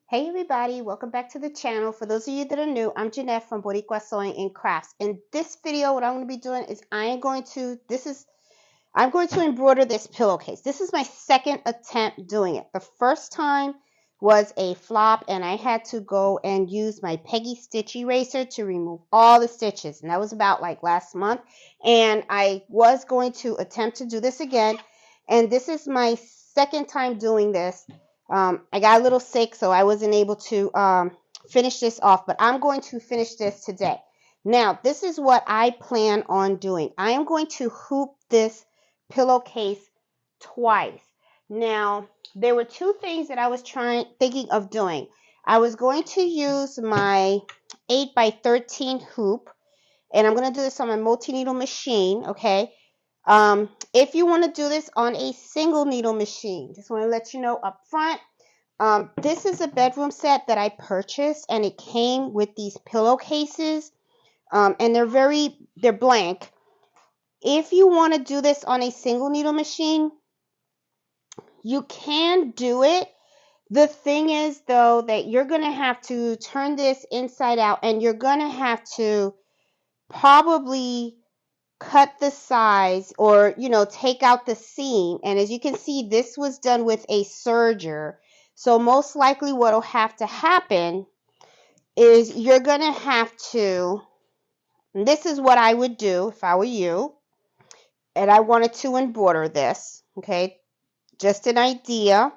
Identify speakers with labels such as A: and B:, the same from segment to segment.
A: Hey everybody, welcome back to the channel. For those of you that are new, I'm Jeanette from Boricua Sewing and Crafts. In this video, what I'm going to be doing is I'm going to embroider this pillowcase. This is my second attempt doing it. The first time was a flop and I had to go and use my Peggy stitch eraser to remove all the stitches. And that was about like last month. And I was going to attempt to do this again. And this is my second time doing this. I got a little sick, so I wasn't able to finish this off, but I'm going to finish this today. Now, this is what I plan on doing. I am going to hoop this pillowcase twice. Now, there were two things that I was thinking of doing. I was going to use my 8x13 hoop, and I'm going to do this on my multi-needle machine, okay? If you want to do this on a single needle machine, just want to let you know up front, this is a bedroom set that I purchased, and it came with these pillowcases, and they're blank. If you want to do this on a single needle machine, you can do it. The thing is, though, that you're going to have to turn this inside out, and you're going to have to probably cut the size or, take out the seam. And as you can see, this was done with a serger. So most likely what will have to happen is you're going to have to, and this is what I would do if I were you, and I wanted to embroider this, okay, just an idea.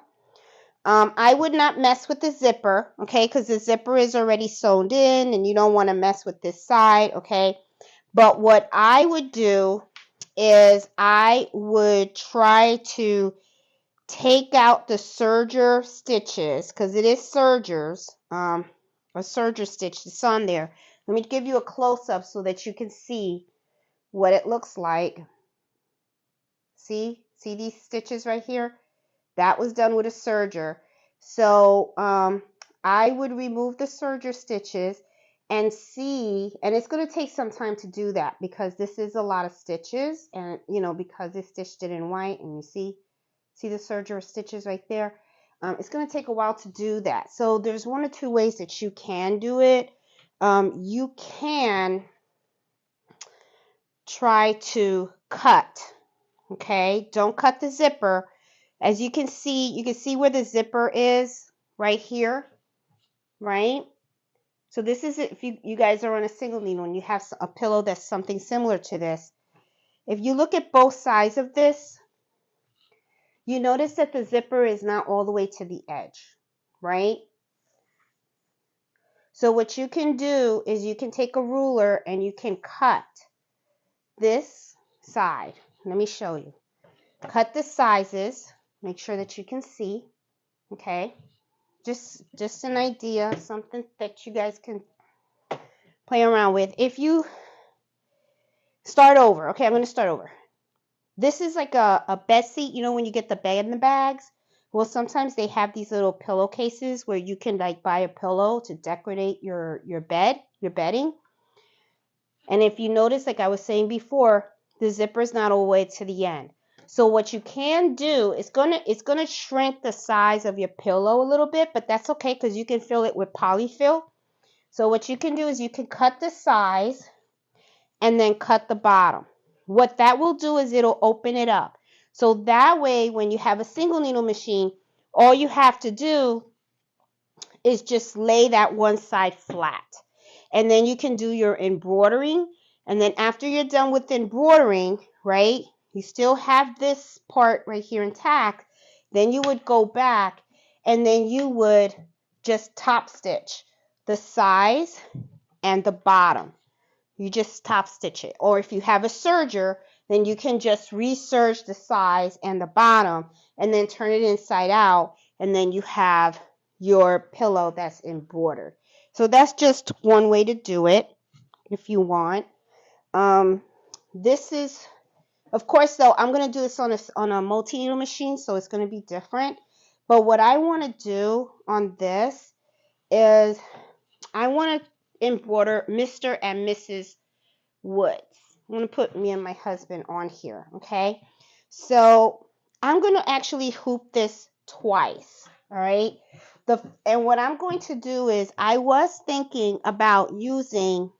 A: I would not mess with the zipper, okay, because the zipper is already sewn in and you don't want to mess with this side, okay. But what I would do is I would try to take out the serger stitches, because it is sergers, a serger stitch that's on there. Let me give you a close-up so that you can see what it looks like. See these stitches right here? That was done with a serger. So I would remove the serger stitches and see, and it's going to take some time to do that because this is a lot of stitches, and because it's stitched it in white, and you see the serger stitches right there. It's going to take a while to do that. So there's one or two ways that you can do it. You can try to cut, okay? Don't cut the zipper. As you can see where the zipper is right here, right? So this is if you guys are on a single needle and you have a pillow that's something similar to this. If you look at both sides of this, you notice that the zipper is not all the way to the edge, right? So what you can do is you can take a ruler and you can cut this side. Let me show you. Cut the sizes. Make sure that you can see, okay? Just an idea, something that you guys can play around with. If you start over, okay, I'm going to start over. This is like a bed seat, when you get the bed in the bags. Well, sometimes they have these little pillowcases where you can like buy a pillow to decorate your bed, your bedding. And if you notice, like I was saying before, the zipper is not all the way to the end. So what you can do is it's gonna shrink the size of your pillow a little bit, but that's okay because you can fill it with polyfill. So what you can do is you can cut the size and then cut the bottom. What that will do is it'll open it up. So that way, when you have a single needle machine, all you have to do is just lay that one side flat. And then you can do your embroidering. And then after you're done with embroidering, right, you still have this part right here intact. Then you would go back and then you would just top stitch the size and the bottom. You just top stitch it. Or if you have a serger, then you can just reserge the size and the bottom and then turn it inside out, and then you have your pillow that's embroidered. So that's just one way to do it if you want. This is, of course, though, I'm going to do this on a multi-needle machine, so it's going to be different. But what I want to do on this is I want to embroider Mr. and Mrs. Woods. I'm going to put me and my husband on here, okay? So I'm going to actually hoop this twice, all right? And what I'm going to do is, I was thinking about using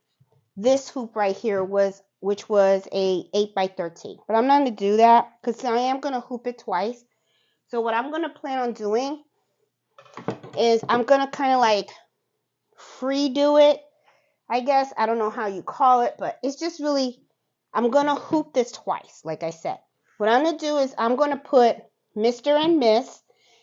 A: this hoop right here, which was a 8x13, but I'm not going to do that because I am going to hoop it twice. So what I'm going to plan on doing is I'm going to kind of like free do it, I guess. I don't know how you call it, but it's just really, I'm going to hoop this twice, like I said. What I'm going to do is I'm going to put Mr. and Miss,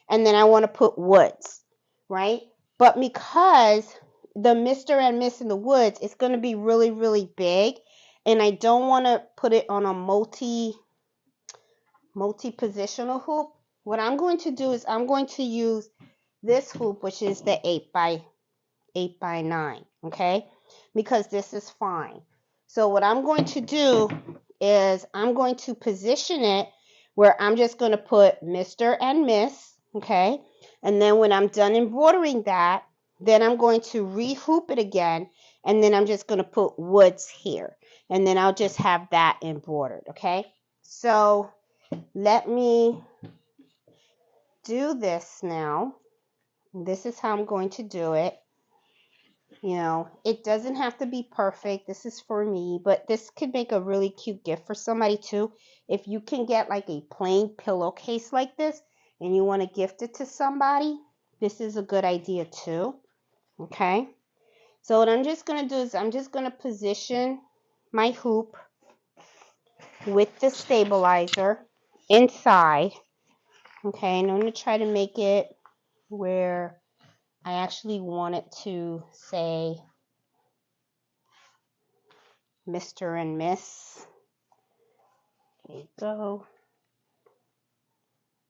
A: and then I want to put Woods, right? But because the Mr. and Miss in the Woods is going to be really, really big, and I don't want to put it on a multi-positional hoop, what I'm going to do is I'm going to use this hoop, which is the 8x9, okay? Because this is fine. So what I'm going to do is I'm going to position it where I'm just going to put Mr. and Miss, okay? And then when I'm done embroidering that, then I'm going to re-hoop it again, and then I'm just going to put Woods here. And then I'll just have that embroidered, okay? So let me do this now. This is how I'm going to do it. You know, it doesn't have to be perfect. This is for me, but this could make a really cute gift for somebody too. If you can get like a plain pillowcase like this and you want to gift it to somebody, this is a good idea too. Okay. So what I'm just going to do is I'm just going to position my hoop with the stabilizer inside. Okay. And I'm going to try to make it where I actually want it to say Mr. and Miss. There you go.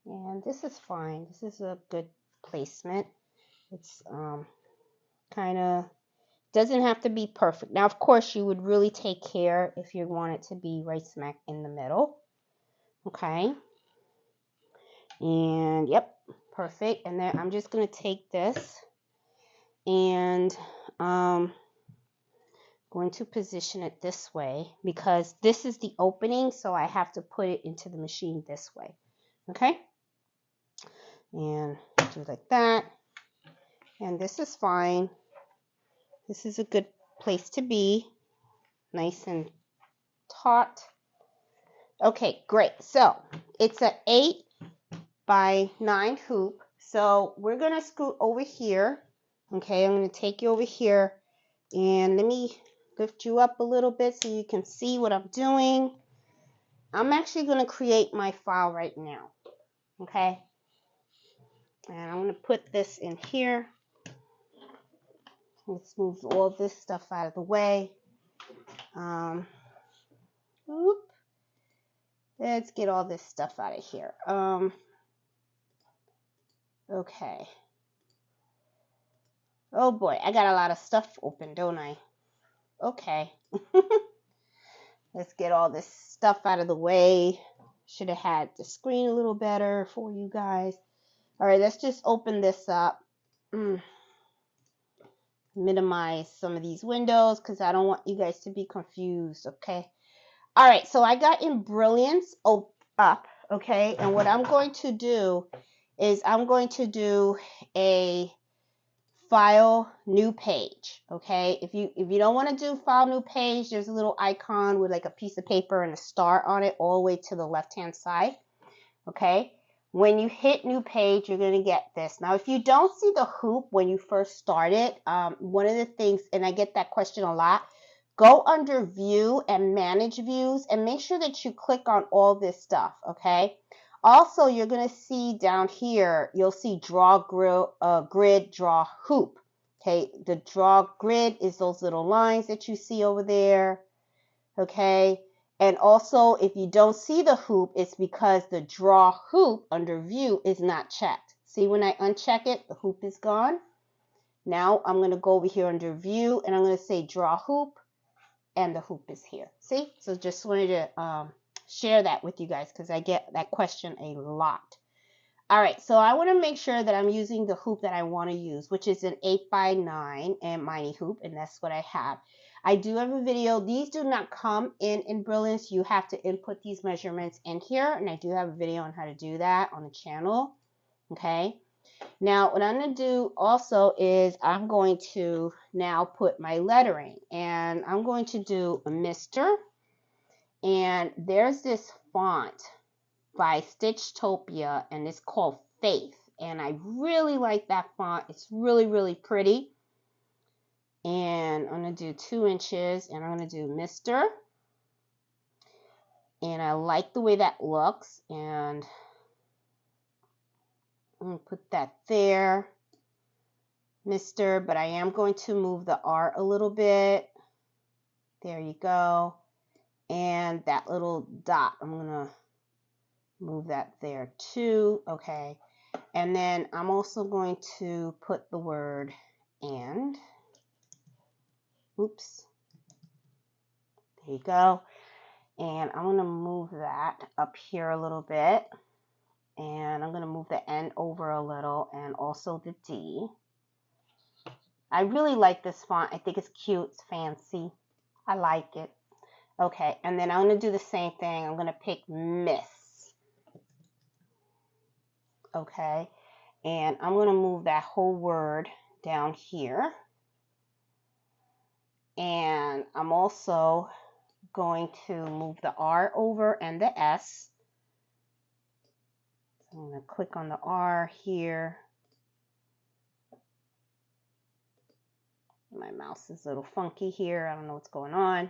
A: And this is fine. This is a good placement. It's kind of, doesn't have to be perfect. Now, of course, you would really take care if you want it to be right smack in the middle. Okay. And yep, perfect. And then I'm just going to take this and going to position it this way because this is the opening, so I have to put it into the machine this way. Okay. And do like that. And this is fine. This is a good place to be. Nice and taut. Okay, great. So it's an 8x9 hoop. So we're going to scoot over here. Okay, I'm going to take you over here. And let me lift you up a little bit so you can see what I'm doing. I'm actually going to create my file right now. Okay. And I'm going to put this in here. Let's move all this stuff out of the way. Let's get all this stuff out of here. Okay. Oh boy, I got a lot of stuff open, don't I? Okay. Let's get all this stuff out of the way. Should have had the screen a little better for you guys. All right, let's just open this up. Minimize some of these windows because I don't want you guys to be confused, okay? All right, so I got Embroidering up, okay? And what I'm going to do is I'm going to do a file new page, okay? If you don't want to do file new page, there's a little icon with like a piece of paper and a star on it all the way to the left hand side, okay? When you hit new page, you're going to get this. Now, if you don't see the hoop when you first start it, one of the things, and I get that question a lot, go under view and manage views and make sure that you click on all this stuff, okay? Also, you're going to see down here, you'll see draw grid, draw hoop. Okay, the draw grid is those little lines that you see over there. Okay, and also if you don't see the hoop, it's because the draw hoop under view is not checked. See, when I uncheck it, the hoop is gone. Now I'm going to go over here under view and I'm going to say draw hoop, and the hoop is here. See, so just wanted to share that with you guys because I get that question a lot. All right, so I want to make sure that I'm using the hoop that I want to use, which is an 8x9 and mini hoop, and that's what I have. I do have a video. These do not come in Brilliance. You have to input these measurements in here, and I do have a video on how to do that on the channel. Okay, Now, what I'm going to do also is I'm going to now put my lettering, and I'm going to do a Mr. And there's this font by Stitchtopia, and it's called Faith. And I really like that font. It's really, really pretty. And I'm going to do 2 inches, and I'm going to do Mr. And I like the way that looks, and I'm going to put that there, Mr. But I am going to move the R a little bit. There you go. And that little dot, I'm going to move that there too. Okay. And then I'm also going to put the word and. Oops. There you go. And I'm going to move that up here a little bit. And I'm going to move the N over a little, and also the D. I really like this font. I think it's cute. It's fancy. I like it. Okay, and then I'm going to do the same thing. I'm going to pick Miss. Okay, and I'm going to move that whole word down here. And I'm also going to move the R over and the S. So I'm going to click on the R here. My mouse is a little funky here. I don't know what's going on.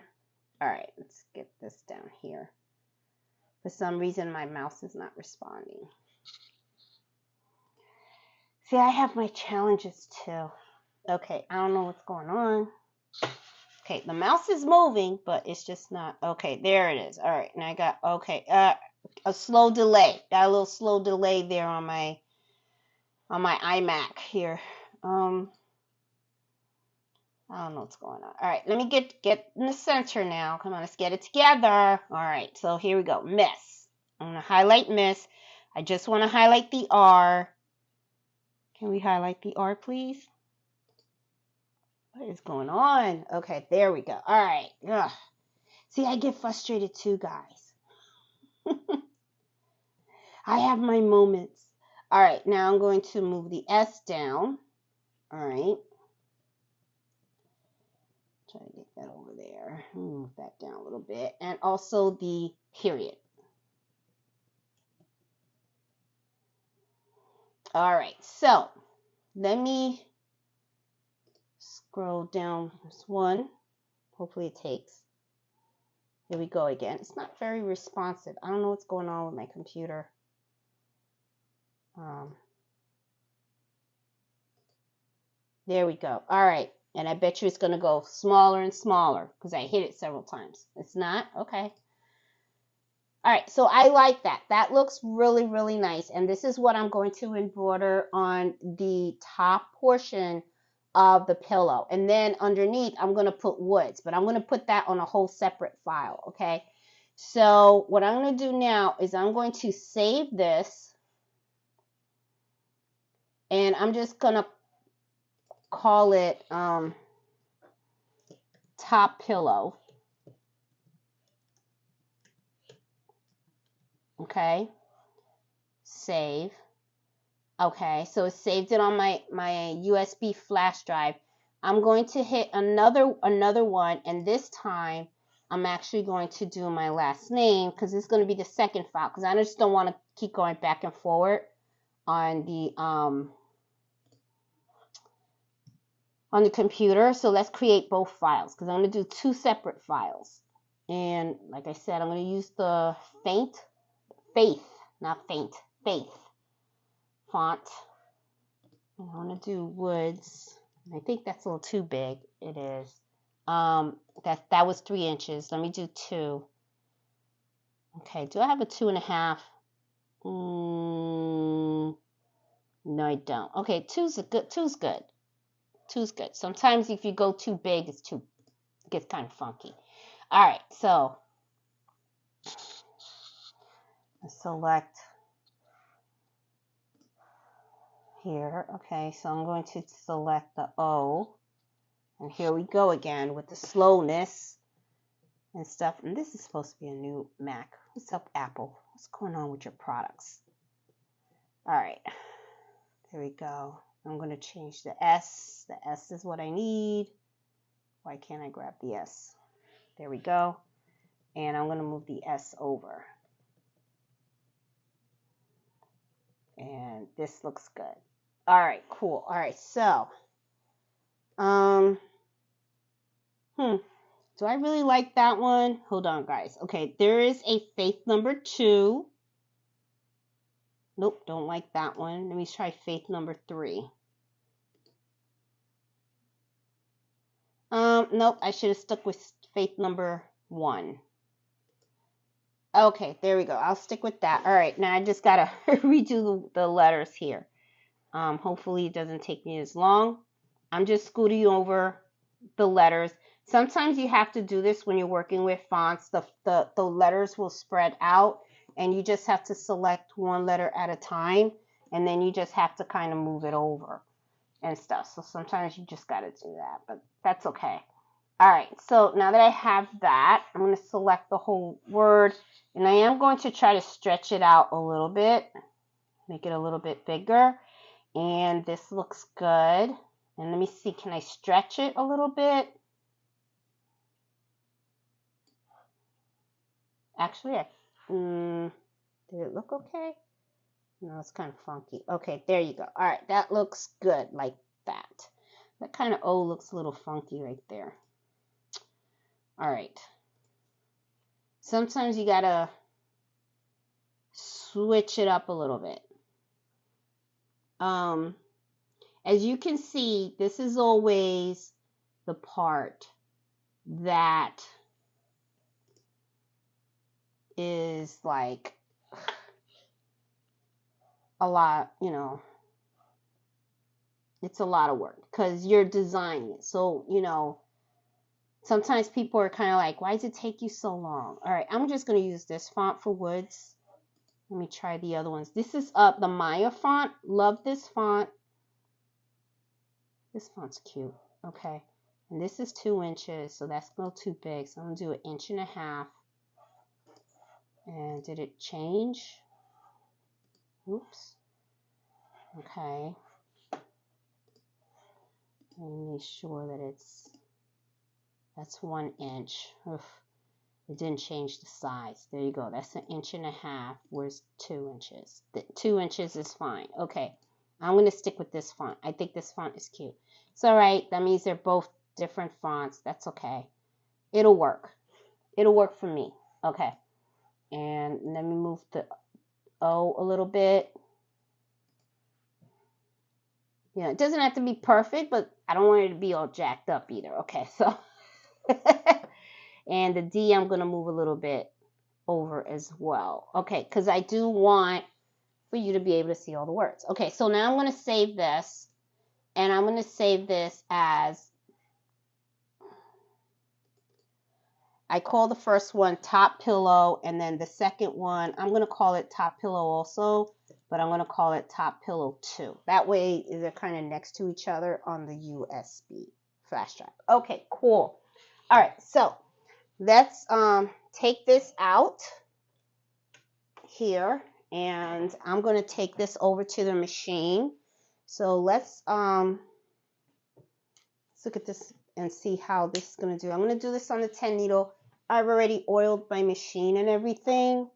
A: All right, let's get this down here. For some reason, my mouse is not responding. See, I have my challenges too. Okay, I don't know what's going on. Okay, the mouse is moving, but it's just not. Okay, there it is. All right, and I got, okay, a slow delay. Got a little slow delay there on my iMac here. I don't know what's going on. All right, let me get in the center now. Come on, let's get it together. All right, so here we go. Miss. I'm going to highlight Miss. I just want to highlight the R. Can we highlight the R, please? What is going on? Okay, there we go. All right. Ugh. See, I get frustrated too, guys. I have my moments. All right, now I'm going to move the S down. All right. Try to get that over there. Move that down a little bit. And also the period. All right, so let me scroll down this one. Hopefully it takes. Here we go again. It's not very responsive. I don't know what's going on with my computer. There we go. All right. And I bet you it's going to go smaller and smaller because I hit it several times. It's not? Okay. All right. So I like that. That looks really, really nice. And this is what I'm going to embroider on the top portion of the pillow. And then underneath, I'm going to put woods. But I'm going to put that on a whole separate file. Okay. So what I'm going to do now is I'm going to save this. And I'm just going to call it top pillow. Okay, save. Okay, so it saved it on my USB flash drive. I'm going to hit another one, and this time I'm actually going to do my last name because it's going to be the second file because I just don't want to keep going back and forward on the computer. So let's create both files because I'm going to do 2 separate files. And like I said, I'm going to use the Faith font. I want to do woods. I think that's a little too big. It is. That was 3 inches. Let me do 2. Okay, do I have a 2.5? No, I don't. Okay, 2's good. 2's good. 2's good. Sometimes if you go too big, it gets kind of funky. All right, so select here. Okay, so I'm going to select the O. And here we go again with the slowness and stuff. And this is supposed to be a new Mac. What's up, Apple? What's going on with your products? All right. There we go. I'm going to change the S. The S is what I need. Why can't I grab the S? There we go. And I'm going to move the S over. And this looks good. All right, cool. All right, so, do I really like that one? Hold on, guys. Okay, there is a faith number 2. Nope, don't like that one. Let me try faith number 3. Nope, I should have stuck with faith number 1. Okay, there we go. I'll stick with that. All right, now I just gotta redo the letters here. Hopefully it doesn't take me as long. I'm just scooting over the letters. Sometimes you have to do this when you're working with fonts. The letters will spread out, and you just have to select one letter at a time, and then you just have to kind of move it over and stuff. So sometimes you just got to do that, but that's okay. All right, so now that I have that, I'm going to select the whole word, and I am going to try to stretch it out a little bit, make it a little bit bigger, and this looks good. And let me see, can I stretch it a little bit? Actually, did it look okay? No, it's kind of funky. Okay, there you go. All right, that looks good like that. That kind of O looks a little funky right there. All right. Sometimes you gotta switch it up a little bit. As you can see, this is always the part that is like a lot, you know, it's a lot of work because you're designing it. So, you know, sometimes people are kind of like, why does it take you so long? All right, I'm just going to use this font for woods. Let me try the other ones. This is the Maya font. Love this font. This font's cute. Okay. And this is 2 inches, so that's a little too big. So I'm going to do 1.5 inches. And did it change? Oops. Okay. Let me make sure that that's 1 inch. Oof. It didn't change the size. There you go. That's 1.5 inches. Where's 2 inches? The 2 inches is fine. Okay. I'm going to stick with this font. I think this font is cute. It's all right. That means they're both different fonts. That's okay. It'll work. It'll work for me. Okay. And let me move the O a little bit. You know, it doesn't have to be perfect, but I don't want it to be all jacked up either. Okay, so. And the D I'm going to move a little bit over as well. Okay, because I do want for you to be able to see all the words. Okay, so now I'm going to save this. And I'm going to save this as, I call the first one Top Pillow. And then the second one, I'm going to call it Top Pillow also. But I'm going to call it Top Pillow 2. That way they're kind of next to each other on the USB flash drive. Okay, cool. All right, so let's take this out here, and I'm going to take this over to the machine. So let's look at this and see how this is going to do. I'm going to do this on the 10 needle. I've already oiled my machine and everything.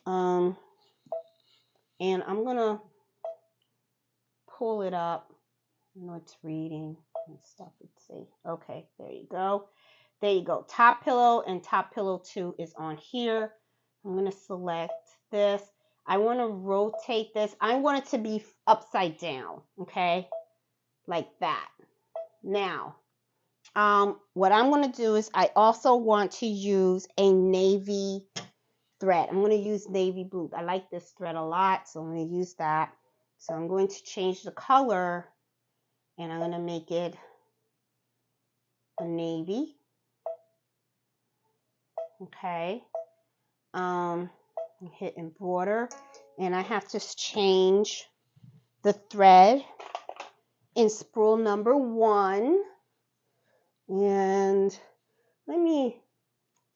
A: And I'm going to pull it up. I know it's reading and stuff. Let's see. Okay, there you go. There you go. Top Pillow and Top Pillow 2 is on here. I'm going to select this. I want to rotate this. I want it to be upside down, okay? Like that. Now, what I'm going to do is I also want to use a navy thread. I'm going to use navy blue. I like this thread a lot, so I'm going to use that. So I'm going to change the color, and I'm going to make it a navy. Okay. Hit embroider, and I have to change the thread in spool number 1. And let me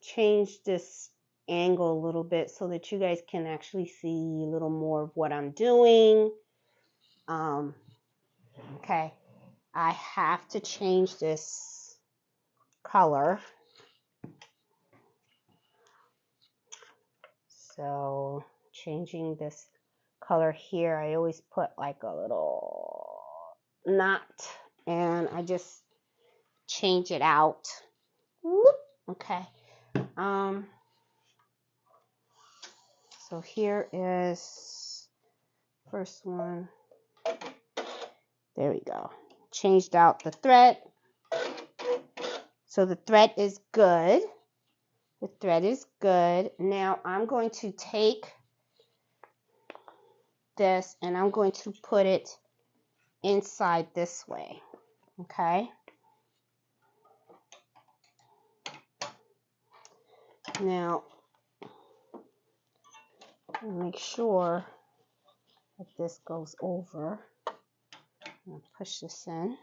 A: change this angle a little bit so that you guys can actually see a little more of what I'm doing. Okay, I have to change this color. So changing this color here, I always put like a little knot and I just change it out. Whoop. Okay. So here is first one. There we go. Changed out the thread. So the thread is good. The thread is good. Now I'm going to take this and I'm going to put it inside this way. Okay. Now make sure that this goes over. I'm gonna push this in.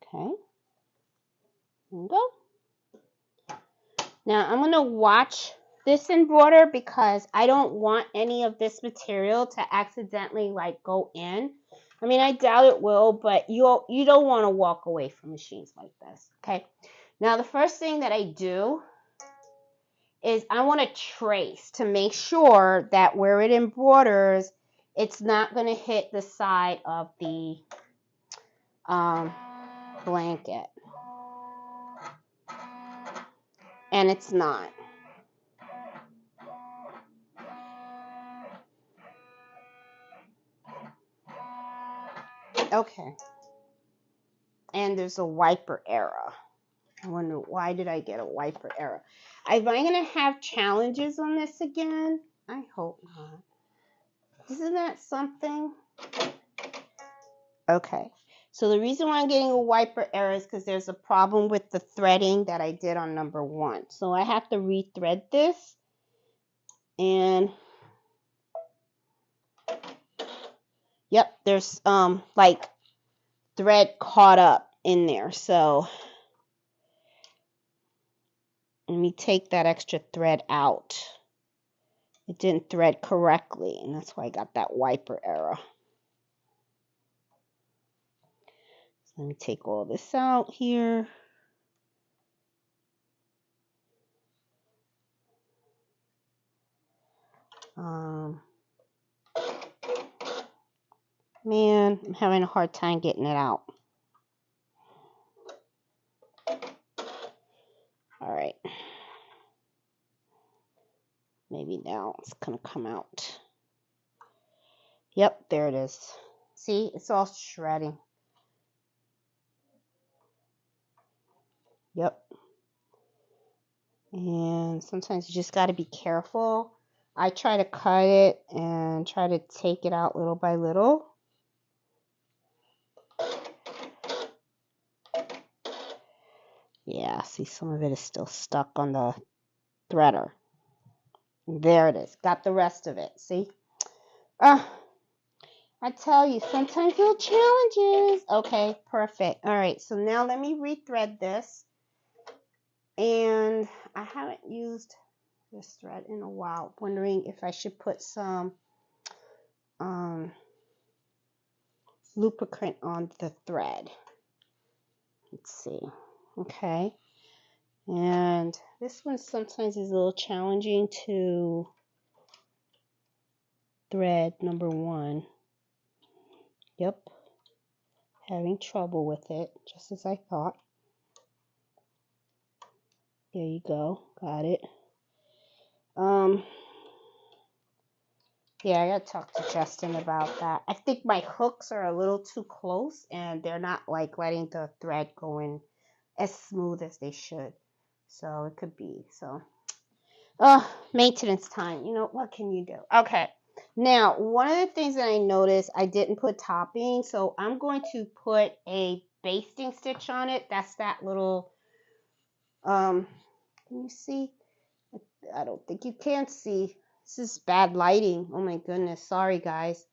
A: Okay. There we go. Now I'm going to watch this embroider because I don't want any of this material to accidentally like go in. I mean, I doubt it will, but you don't want to walk away from machines like this. Okay. Now the first thing that I do is I want to trace to make sure that where it embroiders, it's not going to hit the side of the blanket. And it's not. Okay. And there's a wiper error. I wonder, why did I get a wiper error? Am I going to have challenges on this again? I hope not. Isn't that something? Okay. So the reason why I'm getting a wiper error is because there's a problem with the threading that I did on number 1. So I have to rethread this. And yep, there's like thread caught up in there. So let me take that extra thread out. It didn't thread correctly, and that's why I got that wiper error. So let me take all this out here. Man, I'm having a hard time getting it out. All right. Maybe now it's going to come out. Yep, there it is. See, it's all shredding. Yep. And sometimes you just got to be careful. I try to cut it and try to take it out little by little. Yeah, see, some of it is still stuck on the threader. There it is. Got the rest of it. See? I tell you, sometimes little challenges. Okay, perfect. All right, so now let me rethread this. And I haven't used this thread in a while. Wondering if I should put some lubricant on the thread. Let's see. Okay. And this one sometimes is a little challenging to thread, number 1. Yep. Having trouble with it, just as I thought. There you go. Got it. Yeah, I gotta talk to Justin about that. I think my hooks are a little too close and they're not like letting the thread go in as smooth as they should. So it could be. So maintenance time. You know, what can you do? Okay. Now, one of the things that I noticed, I didn't put topping, so I'm going to put a basting stitch on it. That's that little can you see? I don't think you can see. This is bad lighting. Oh my goodness. Sorry, guys.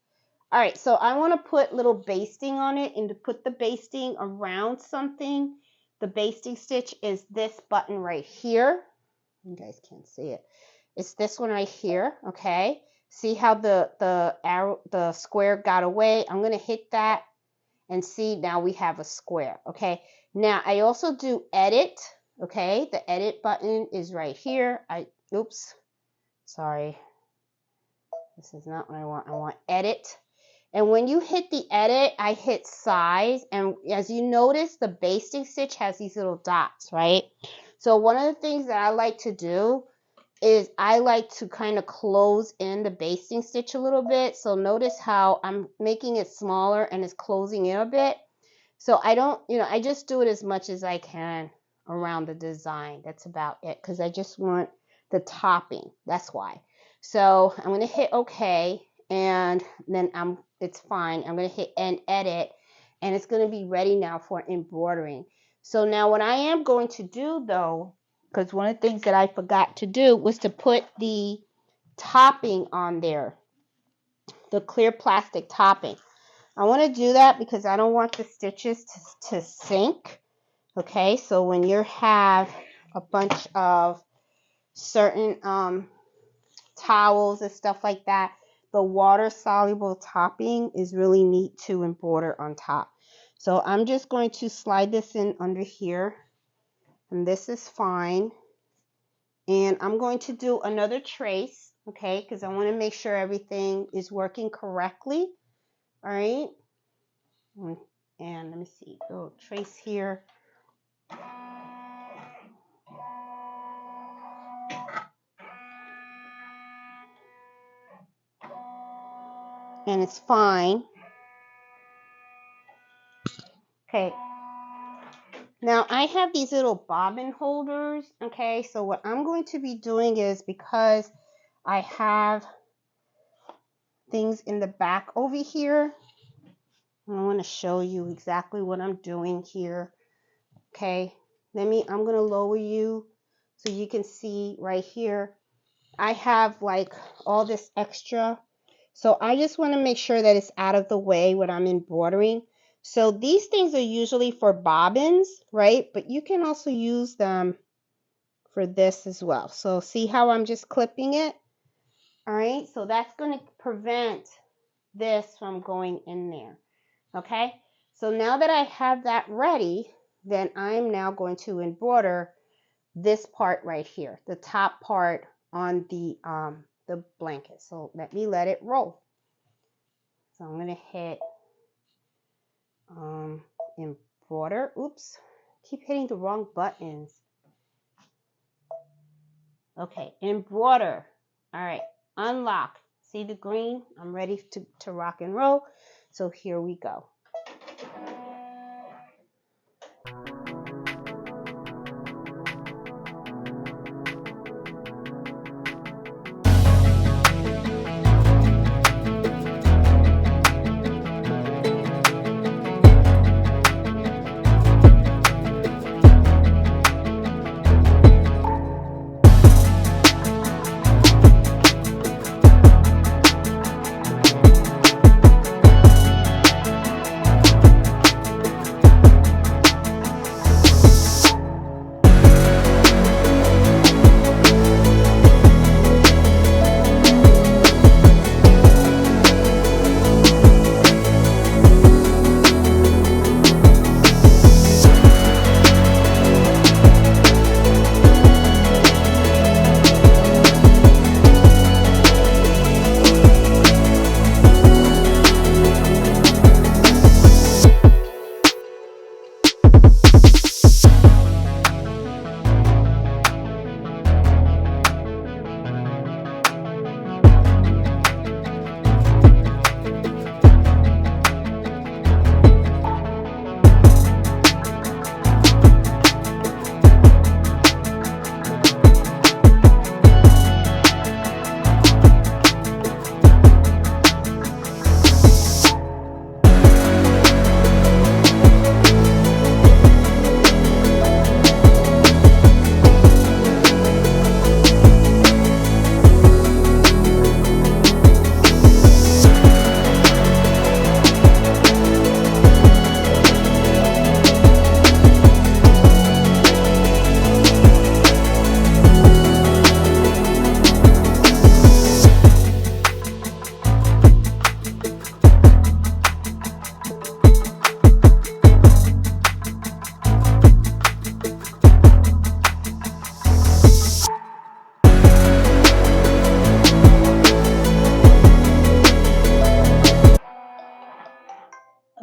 A: All right, so I want to put little basting on it, and to put the basting around something, the basting stitch is this button right here. You guys can't see it. It's this one right here, okay? See how the arrow, the square got away? I'm going to hit that and see now we have a square, okay? Now I also do edit, okay? The edit button is right here. Oops, sorry. This is not what I want. I want edit. And when you hit the edit, I hit size. And as you notice, the basting stitch has these little dots, right? So one of the things that I like to do is I like to kind of close in the basting stitch a little bit. So notice how I'm making it smaller and it's closing in a bit. So I don't, I just do it as much as I can around the design. That's about it, because I just want the topping. That's why. So I'm going to hit OK, and then it's fine. I'm going to hit end edit, and it's going to be ready now for embroidering. So now what I am going to do, though, because one of the things that I forgot to do was to put the topping on there, the clear plastic topping. I want to do that because I don't want the stitches to sink. Okay, so when you have a bunch of certain towels and stuff like that, the water soluble topping is really neat to embroider on top. So I'm just going to slide this in under here, and this is fine. And I'm going to do another trace, okay, because I want to make sure everything is working correctly. All right, and let me see, go trace here. And it's fine. Okay. Now I have these little bobbin holders. Okay, so what I'm going to be doing is, because I have things in the back over here, I want to show you exactly what I'm doing here. Okay, I'm going to lower you so you can see right here. I have like all this extra. So I just want to make sure that it's out of the way when I'm embroidering. So these things are usually for bobbins, right? But you can also use them for this as well. So see how I'm just clipping it? All right, so that's going to prevent this from going in there. Okay, so now that I have that ready, then I'm now going to embroider this part right here, the top part on the blanket. So let it roll. So I'm going to hit embroider. Oops, keep hitting the wrong buttons. Okay, embroider. All right, unlock. See the green? I'm ready to rock and roll. So here we go.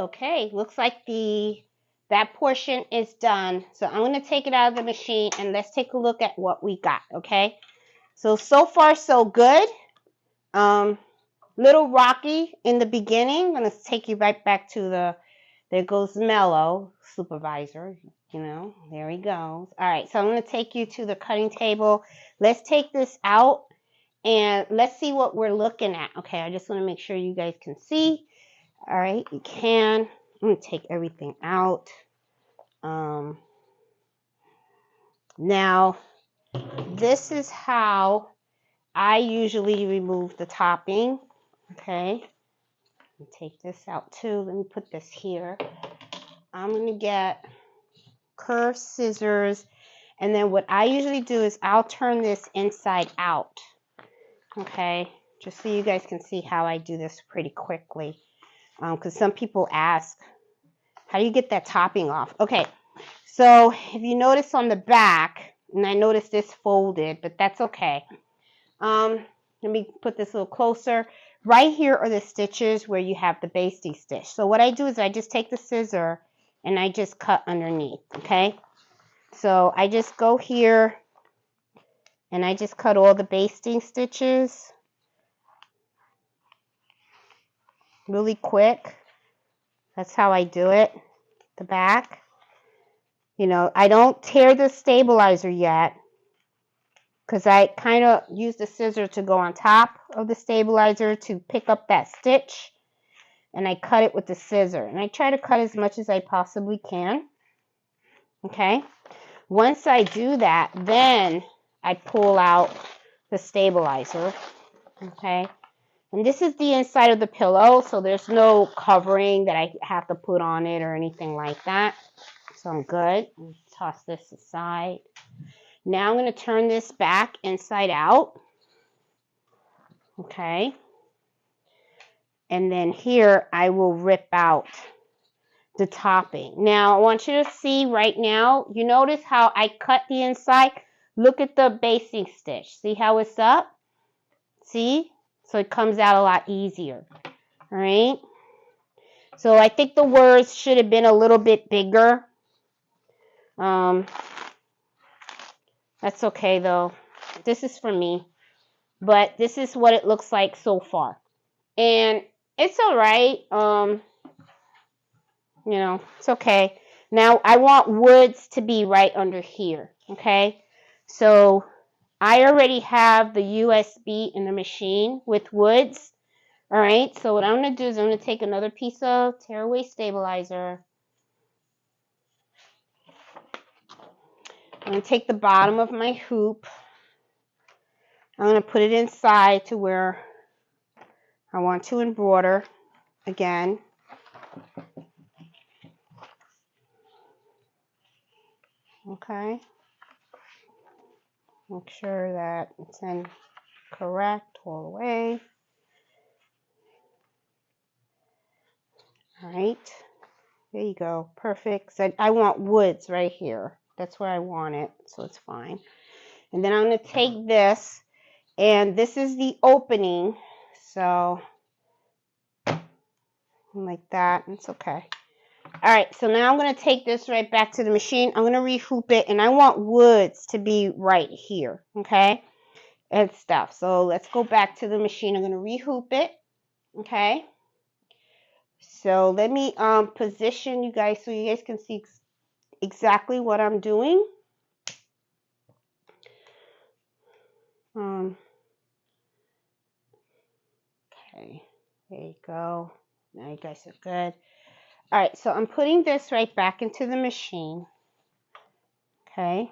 A: Okay, looks like that portion is done. So I'm going to take it out of the machine and let's take a look at what we got, okay? So far so good. Little rocky in the beginning. I'm going to take you right back to there goes Mellow, supervisor, you know, there he goes. All right, so I'm going to take you to the cutting table. Let's take this out and let's see what we're looking at. Okay, I just want to make sure you guys can see. All right, you can. I'm going to take everything out. Now, this is how I usually remove the topping. Okay, take this out too. Let me put this here. I'm going to get curved scissors, and then what I usually do is I'll turn this inside out. Okay, just so you guys can see how I do this pretty quickly. Because some people ask, how do you get that topping off? Okay, so if you notice on the back, and I noticed this folded, but that's okay. Let me put this a little closer. Right here are the stitches where you have the basting stitch. So what I do is I just take the scissor and I just cut underneath, okay? So I just go here and I just cut all the basting stitches really quick. That's how I do it, the back. You know, I don't tear the stabilizer yet because I kind of use the scissor to go on top of the stabilizer to pick up that stitch. And I cut it with the scissor. And I try to cut as much as I possibly can. Okay. Once I do that, then I pull out the stabilizer. Okay. And this is the inside of the pillow, so there's no covering that I have to put on it or anything like that. So I'm good. Toss this aside. Now I'm going to turn this back inside out. Okay. And then here I will rip out the topping. Now I want you to see right now, you notice how I cut the inside? Look at the basting stitch. See how it's up? See? So it comes out a lot easier. All right. So I think the words should have been a little bit bigger. That's okay though. This is for me. But this is what it looks like so far. And it's all right. You know, it's okay. Now I want woods to be right under here. Okay. So I already have the USB in the machine with woods. All right. So what I'm going to do is I'm going to take another piece of tearaway stabilizer. I'm going to take the bottom of my hoop. I'm going to put it inside to where I want to embroider again. Okay. Make sure that it's in correct all the way. All right. There you go. Perfect. So I want woods right here. That's where I want it. So it's fine. And then I'm going to take this, and this is the opening. So like that. It's okay. All right. So now I'm going to take this right back to the machine. I'm going to rehoop it, and I want woods to be right here. Okay. And stuff. So let's go back to the machine. I'm going to rehoop it. Okay. So let me position you guys so you guys can see exactly what I'm doing. Okay, there you go. Now you guys are good. All right, so I'm putting this right back into the machine. Okay.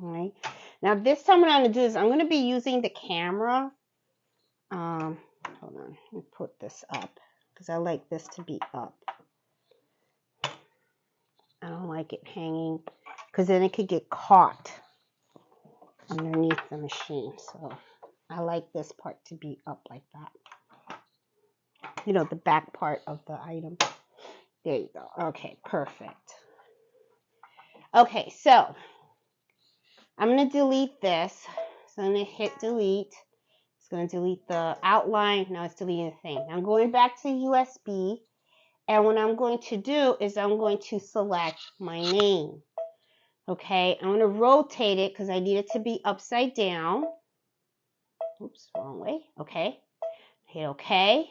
A: All right. Now this time what I'm going to do is I'm going to be using the camera. Hold on, let me put this up because I like this to be up. I don't like it hanging because then it could get caught underneath the machine. So I like this part to be up like that. You know, the back part of the item. There you go. Okay, perfect. Okay, so I'm going to delete this. So So I'm going to hit delete. It's going to delete the outline. Now it's deleting the thing. I'm going back to USB. And what I'm going to do is I'm going to select my name. Okay, I'm going to rotate it because I need it to be upside down. Oops, wrong way. Okay, hit OK.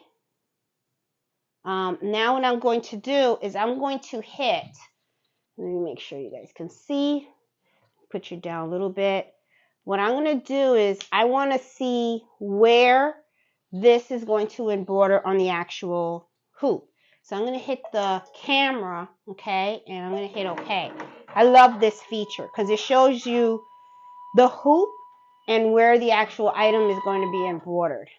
A: Now what I'm going to do is I'm going to hit, let me make sure you guys can see, put you down a little bit. What I'm going to do is I want to see where this is going to embroider on the actual hoop. So I'm going to hit the camera, okay, and I'm going to hit OK. I love this feature because it shows you the hoop and where the actual item is going to be embroidered.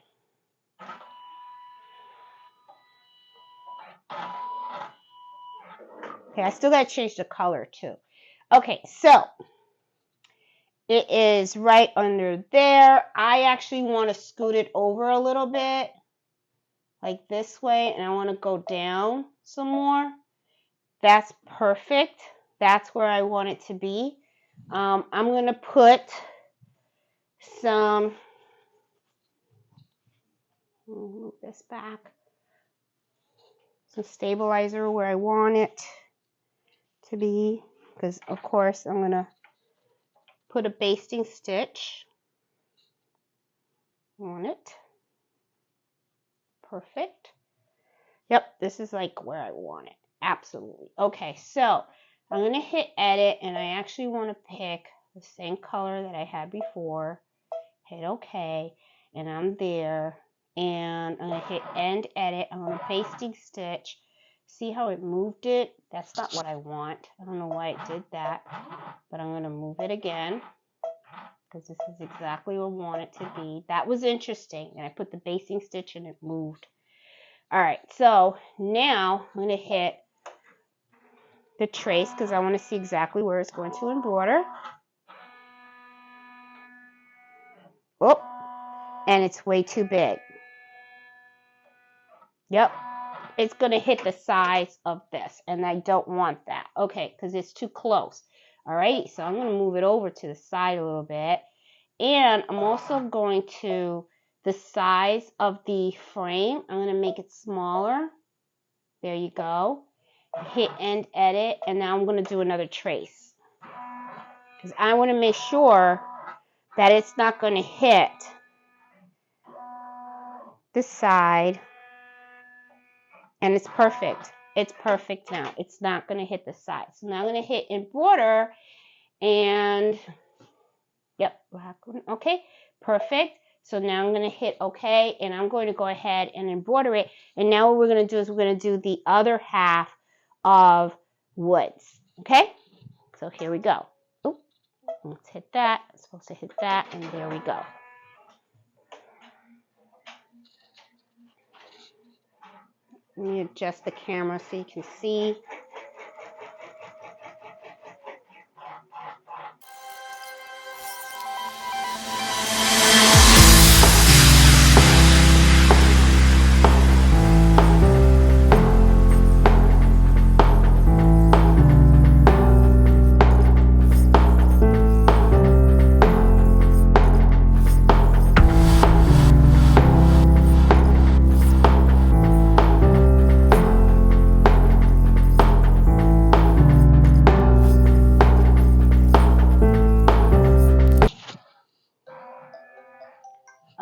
A: Okay, I still got to change the color too. Okay, so it is right under there. I actually want to scoot it over a little bit, like this way, and I want to go down some more. That's perfect. That's where I want it to be. I'm going to put some, move this back, some stabilizer where I want it to be, because of course I'm going to put a basting stitch on it. Perfect. Yep, this is like where I want it. Absolutely. Okay, so I'm going to hit edit, and I actually want to pick the same color that I had before. Hit OK, and I'm there. And I'm going to hit end edit. I'm going to basting stitch. See how it moved it? That's not what I want. I don't know why it did that, but I'm going to move it again because this is exactly where I want it to be. That was interesting, and I put the basting stitch and it moved. All right, so now I'm going to hit the trace because I want to see exactly where it's going to embroider. Oh, and it's way too big. Yep, it's going to hit the size of this, and I don't want that. Okay, because it's too close. All right, so I'm going to move it over to the side a little bit. And I'm also going to, the size of the frame, I'm going to make it smaller. There you go. Hit end edit, and now I'm going to do another trace. Because I want to make sure that it's not going to hit this side. And it's perfect. It's perfect now. It's not going to hit the side. So now I'm going to hit embroider, and yep, okay, perfect. So now I'm going to hit OK, and I'm going to go ahead and embroider it. And now what we're going to do is we're going to do the other half of woods. Okay, so here we go. Oh, let's hit that. I'm supposed to hit that, and there we go. Let me adjust the camera so you can see.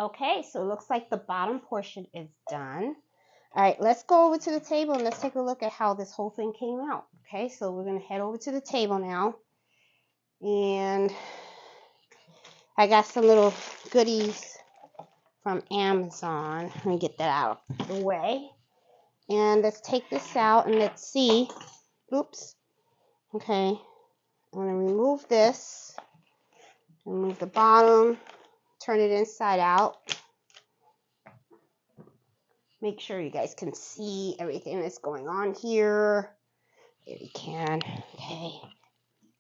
A: Okay, so it looks like the bottom portion is done. All right, let's go over to the table and let's take a look at how this whole thing came out. Okay, so we're going to head over to the table now. And I got some little goodies from Amazon. Let me get that out of the way. And let's take this out and let's see. Oops. Okay, I'm going to remove this. Remove the bottom. Turn it inside out. Make sure you guys can see everything that's going on here. There you can. Okay.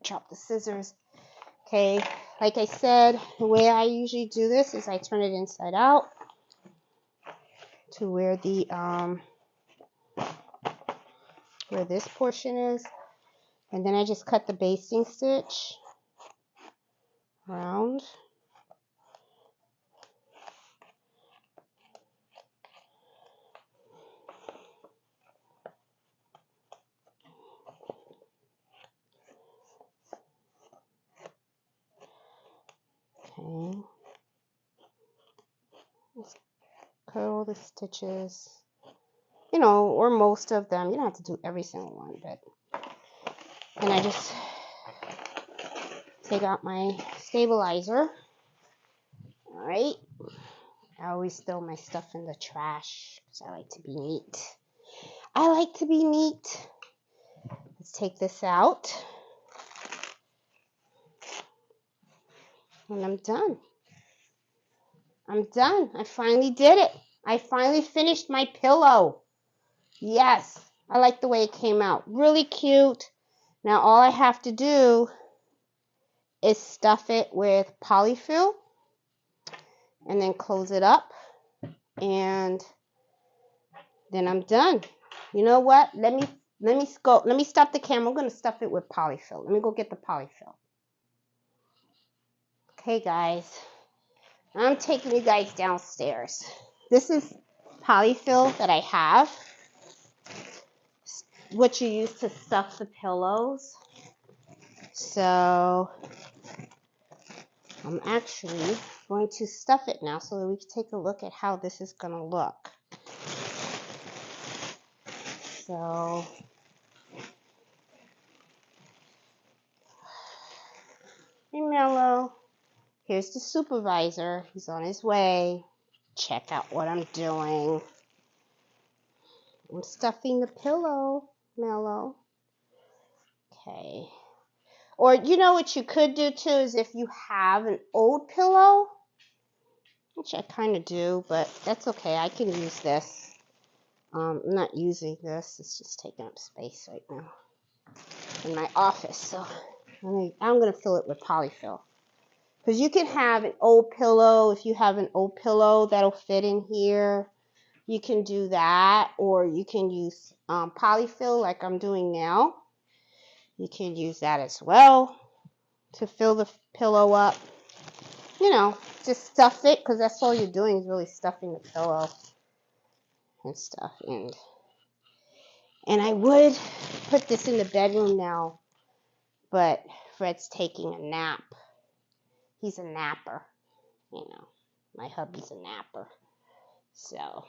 A: Drop the scissors. Okay. Like I said, the way I usually do this is I turn it inside out to where the where this portion is, and then I just cut the basting stitch around. Okay. Just curl the stitches, you know, or most of them. You don't have to do every single one, but. And I just take out my stabilizer. All right. I always throw my stuff in the trash because I like to be neat. I like to be neat. Let's take this out. And I'm done. I'm done. I finally did it. I finally finished my pillow. Yes. I like the way it came out. Really cute. Now all I have to do is stuff it with polyfill and then close it up. And then I'm done. You know what? Let me stop the camera. I'm going to stuff it with polyfill. Let me go get the polyfill. Okay, guys. I'm taking you guys downstairs. This is polyfill that I have. What you use to stuff the pillows. So I'm actually going to stuff it now so that we can take a look at how this is going to look. So hey, Mello. Here's the supervisor. He's on his way. Check out what I'm doing. I'm stuffing the pillow, Mello. Okay. Or you know what you could do too is if you have an old pillow, which I kind of do, but that's okay. I can use this. I'm not using this. It's just taking up space right now in my office. So I'm going to fill it with polyfill. Because you can have an old pillow. If you have an old pillow that'll fit in here, you can do that. Or you can use polyfill like I'm doing now. You can use that as well to fill the pillow up. You know, just stuff it because that's all you're doing is really stuffing the pillow and stuff. And I would put this in the bedroom now, but Fred's taking a nap. He's a napper, you know. My hubby's a napper. So,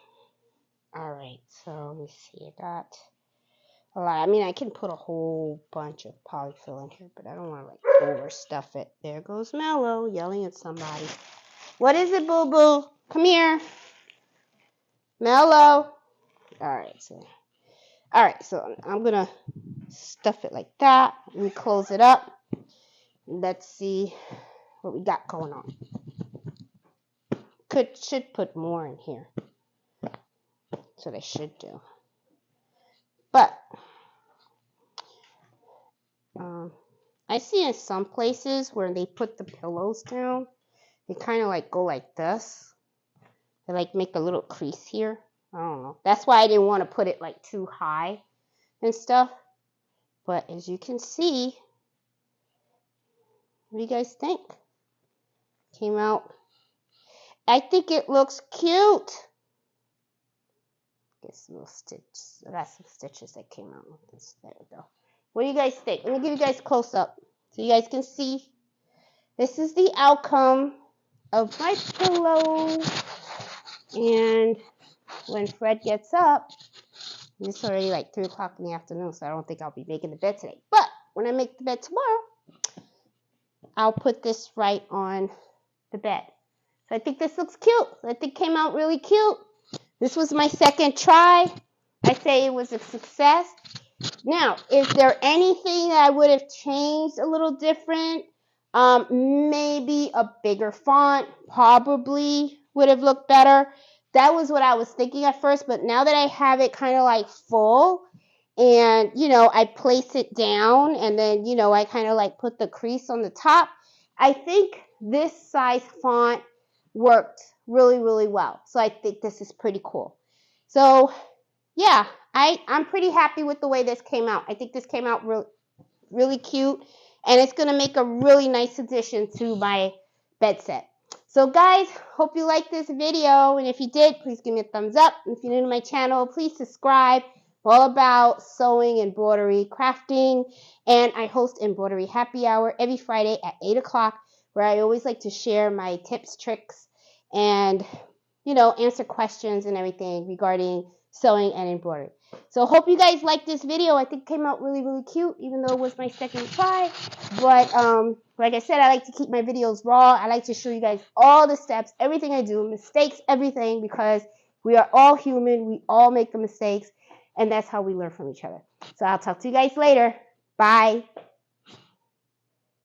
A: all right. So, let me see. I got a lot. I mean, I can put a whole bunch of polyfill in here, but I don't want to, like, overstuff it. There goes Mello yelling at somebody. What is it, boo-boo? Come here. Mello. All right. So, I'm going to stuff it like that. Let me close it up. Let's see what we got going on. Should put more in here. That's what I should do. But I see in some places where they put the pillows down, they kind of like go like this. They like make a little crease here. I don't know. That's why I didn't want to put it like too high and stuff. But as you can see, what do you guys think? Came out. I think it looks cute. Get some little stitches. I got some stitches that came out with this. There we go. What do you guys think? Let me give you guys a close up so you guys can see. This is the outcome of my pillow. And when Fred gets up, it's already like 3 o'clock in the afternoon, so I don't think I'll be making the bed today. But when I make the bed tomorrow, I'll put this right on the bed. So I think this looks cute. I think it came out really cute. This was my second try. I say it was a success. Now, is there anything that I would have changed a little different? Maybe a bigger font probably would have looked better. That was what I was thinking at first, but now that I have it kind of like full and, you know, I place it down and then, you know, I kind of like put the crease on the top, I think this size font worked really, really well. So I think this is pretty cool. So, yeah, I'm pretty happy with the way this came out. I think this came out really cute, and it's going to make a really nice addition to my bed set. So, guys, hope you liked this video, and if you did, please give me a thumbs up. And if you're new to my channel, please subscribe. All about sewing, embroidery, crafting, and I host Embroidery Happy Hour every Friday at 8 o'clock, where I always like to share my tips, tricks, and answer questions and everything regarding sewing and embroidery. So hope you guys like this video. I think it came out really, really cute, even though it was my second try. But like I said, I like to keep my videos raw. I like to show you guys all the steps, everything I do, mistakes, everything, because we are all human. We all make the mistakes, and that's how we learn from each other. So I'll talk to you guys later. Bye.